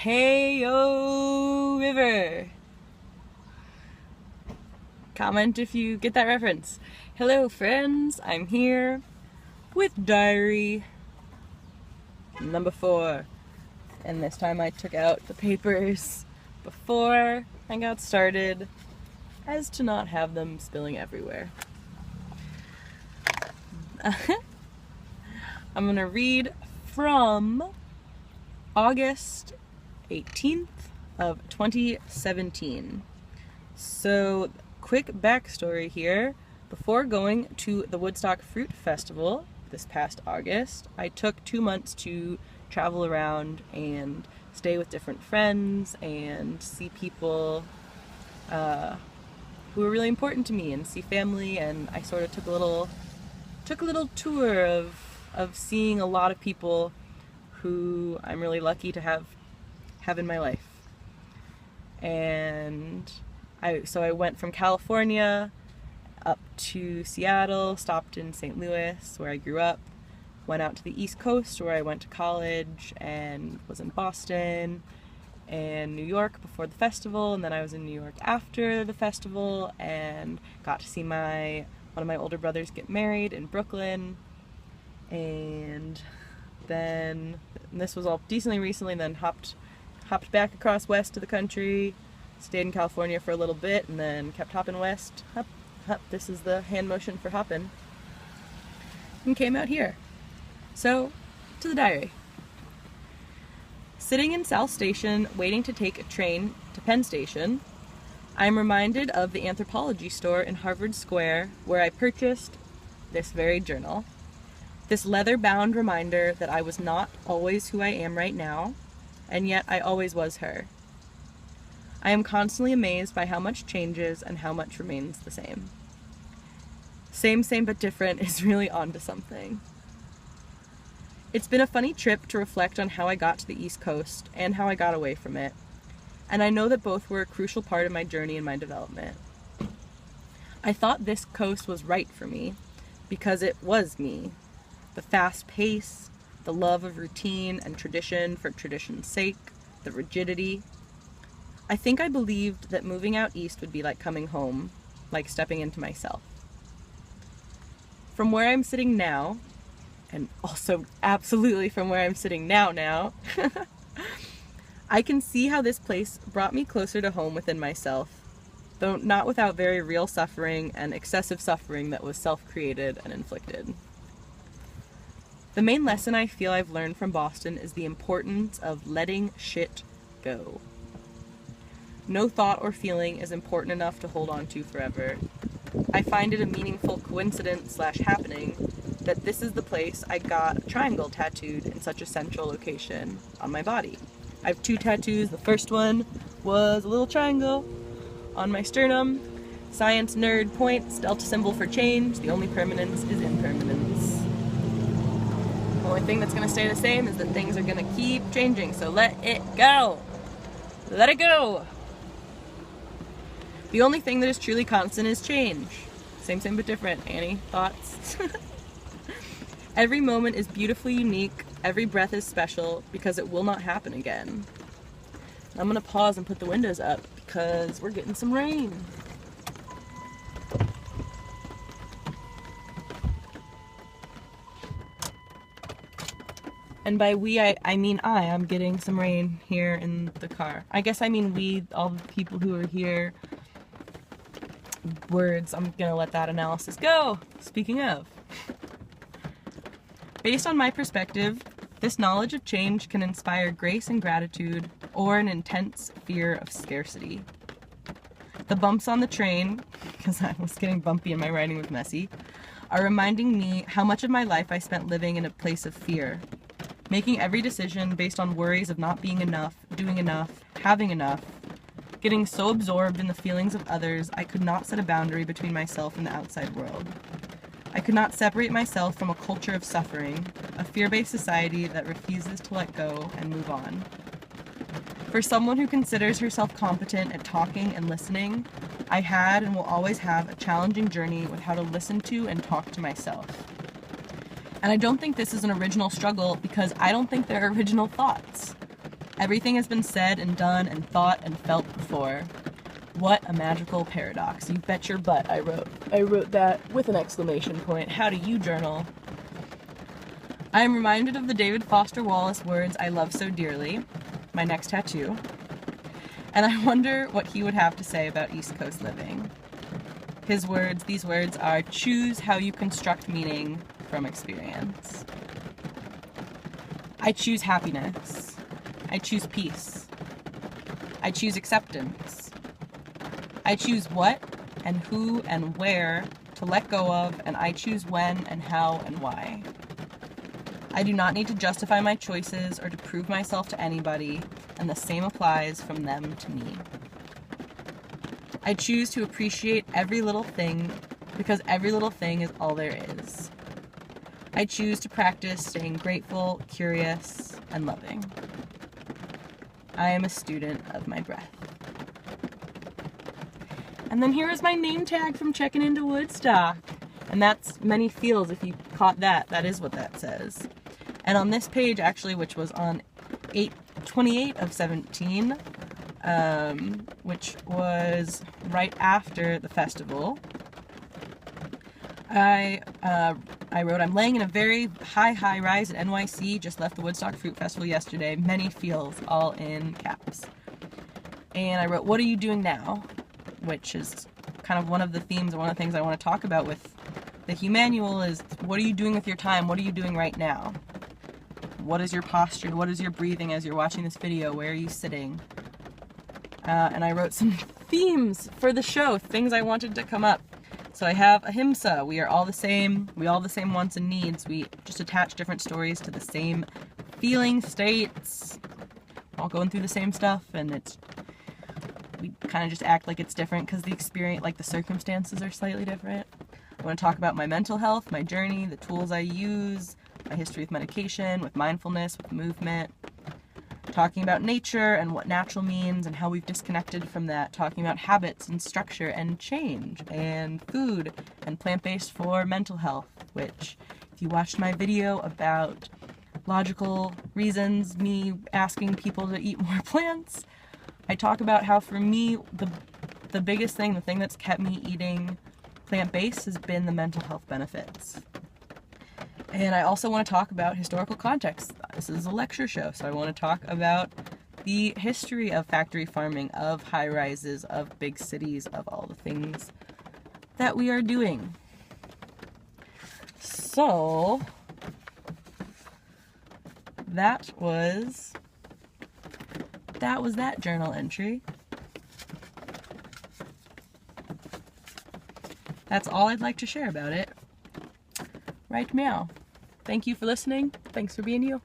Hey yo, River. Comment if you get that reference. Hello, friends. I'm here with diary number 4. And this time I took out the papers before I got started as to not have them spilling everywhere. I'm going to read from August 18th of 2017. So, quick backstory here. Before going to the Woodstock Fruit Festival this past August, I took 2 months to travel around and stay with different friends and see people who were really important to me and see family, and I sort of took a little tour of seeing a lot of people who I'm really lucky to have in my life. And I went from California up to Seattle, stopped in St. Louis where I grew up, went out to the East Coast where I went to college, and was in Boston and New York before the festival, and then I was in New York after the festival and got to see one of my older brothers get married in Brooklyn. And then, and this was all decently recently, then hopped back across west to the country, stayed in California for a little bit, and then kept hopping west. Hop. This is the hand motion for hopping. And came out here. So, to the diary. Sitting in South Station, waiting to take a train to Penn Station, I am reminded of the anthropology store in Harvard Square where I purchased this very journal. This leather-bound reminder that I was not always who I am right now, and yet I always was her. I am constantly amazed by how much changes and how much remains the same. Same but different is really onto something. It's been a funny trip to reflect on how I got to the East Coast and how I got away from it, and I know that both were a crucial part of my journey and my development. I thought this coast was right for me because it was me. The fast pace, the love of routine and tradition for tradition's sake, the rigidity. I think I believed that moving out east would be like coming home, like stepping into myself. From where I'm sitting now, and also absolutely from where I'm sitting now, I can see how this place brought me closer to home within myself, though not without very real suffering and excessive suffering that was self-created and inflicted. The main lesson I feel I've learned from Boston is the importance of letting shit go. No thought or feeling is important enough to hold on to forever. I find it a meaningful coincidence/happening that this is the place I got a triangle tattooed in such a central location on my body. I have 2 tattoos. The first one was a little triangle on my sternum. Science nerd points, delta symbol for change. The only permanence is impermanence. The only thing that's going to stay the same is that things are going to keep changing, so let it go. Let it go. The only thing that is truly constant is change. Same but different. Annie, thoughts? Every moment is beautifully unique. Every breath is special because it will not happen again. I'm going to pause and put the windows up because we're getting some rain. And by we, I mean I'm getting some rain here in the car. I guess I mean we, all the people who are here. Words, I'm gonna let that analysis go. Speaking of. Based on my perspective, this knowledge of change can inspire grace and gratitude, or an intense fear of scarcity. The bumps on the train, because I was getting bumpy and my writing was messy, are reminding me how much of my life I spent living in a place of fear. Making every decision based on worries of not being enough, doing enough, having enough, getting so absorbed in the feelings of others I could not set a boundary between myself and the outside world. I could not separate myself from a culture of suffering, a fear-based society that refuses to let go and move on. For someone who considers herself competent at talking and listening, I had and will always have a challenging journey with how to listen to and talk to myself. And I don't think this is an original struggle because I don't think they're original thoughts. Everything has been said and done and thought and felt before. What a magical paradox. You bet your butt, I wrote. I wrote that with an exclamation point. How do you journal? I am reminded of the David Foster Wallace words I love so dearly, my next tattoo, and I wonder what he would have to say about East Coast living. These words are, choose how you construct meaning from experience. I choose happiness. I choose peace. I choose acceptance. I choose what and who and where to let go of, and I choose when and how and why. I do not need to justify my choices or to prove myself to anybody, and the same applies from them to me. I choose to appreciate every little thing because every little thing is all there is. I choose to practice staying grateful, curious, and loving. I am a student of my breath. And then here is my name tag from checking into Woodstock. And that's many feels, if you caught that. That is what that says. And on this page, actually, which was on 8/28 of 17, which was right after the festival, I wrote, I'm laying in a very high rise at NYC, just left the Woodstock Fruit Festival yesterday, many feels, all in caps. And I wrote, what are you doing now? Which is kind of one of the themes and one of the things I want to talk about with the Humanual is, what are you doing with your time? What are you doing right now? What is your posture? What is your breathing as you're watching this video? Where are you sitting? And I wrote some themes for the show, things I wanted to come up. So I have ahimsa. We are all the same. We all the same wants and needs. We just attach different stories to the same feeling states. We're all going through the same stuff, and we kind of just act like it's different because the experience, like the circumstances are slightly different. I want to talk about my mental health, my journey, the tools I use, my history with medication, with mindfulness, with movement. Talking about nature and what natural means and how we've disconnected from that. Talking about habits and structure and change and food and plant-based for mental health, which if you watched my video about logical reasons, me asking people to eat more plants, I talk about how for me the biggest thing, the thing that's kept me eating plant-based has been the mental health benefits. And I also want to talk about historical context. This is a lecture show, so I want to talk about the history of factory farming, of high-rises, of big cities, of all the things that we are doing. So, that was that journal entry. That's all I'd like to share about it right now. Thank you for listening. Thanks for being you.